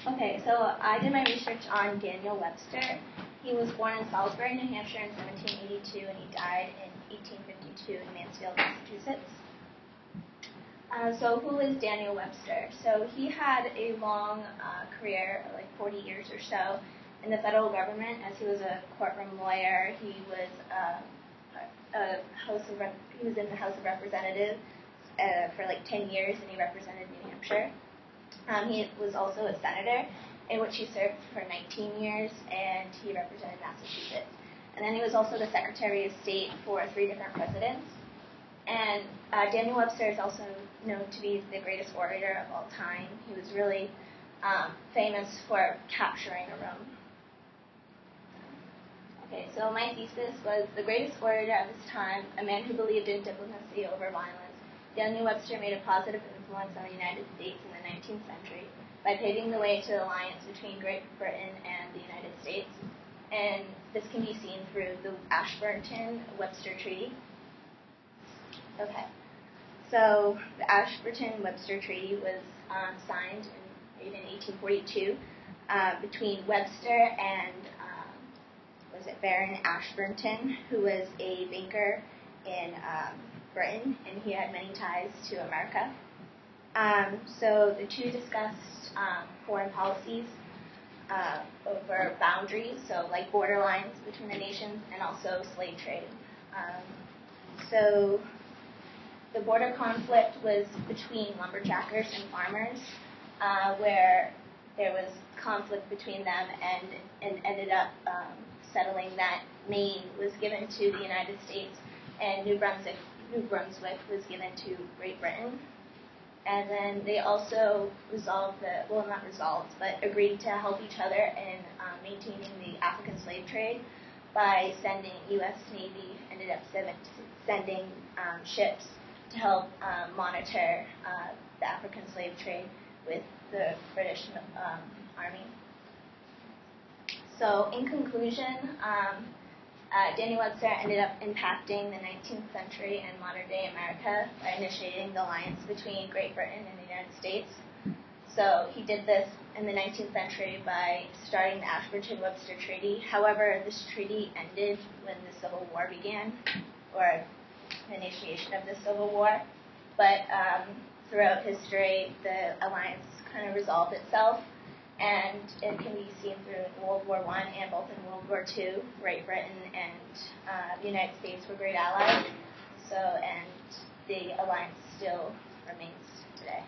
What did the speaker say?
Okay, so I did my research on Daniel Webster. He was born in Salisbury, New Hampshire in 1782, and he died in 1852 in Mansfield, Massachusetts. So who is Daniel Webster? So he had a long career, like 40 years or so, in the federal government as he was a courtroom lawyer. He was he was in the House of Representatives for like 10 years, and he represented New Hampshire. He was also a senator, in which he served for 19 years, and he represented Massachusetts. And then he was also the Secretary of State for 3 different presidents. And Daniel Webster is also known to be the greatest orator of all time. He was really famous for capturing a room. Okay, so my thesis was the greatest orator of his time, a man who believed in diplomacy over violence. Daniel Webster made a positive influence on the United States in the 19th century by paving the way to the alliance between Great Britain and the United States. And this can be seen through the Ashburton-Webster Treaty. Okay, so the Ashburton-Webster Treaty was signed in 1842 between Webster and Baron Ashburton, who was a banker in Britain, and he had many ties to America. So the two discussed foreign policies over boundaries, so like border lines between the nations, and also slave trade. So the border conflict was between lumberjackers and farmers, where there was conflict between them, and ended up settling that Maine was given to the United States, and New Brunswick was given to Great Britain. And then they also agreed to help each other in maintaining the African slave trade by sending U.S. Navy ended up sending ships to help monitor the African slave trade with the British Army. So in conclusion, Daniel Webster ended up impacting the 19th century and modern-day America by initiating the alliance between Great Britain and the United States. So he did this in the 19th century by starting the Ashburton-Webster Treaty. However, this treaty ended when the Civil War began, or the initiation of the Civil War. But throughout history, the alliance kind of resolved itself. And it can be seen through World War I and both in World War II. Great Britain and the United States were great allies. So, and the alliance still remains today.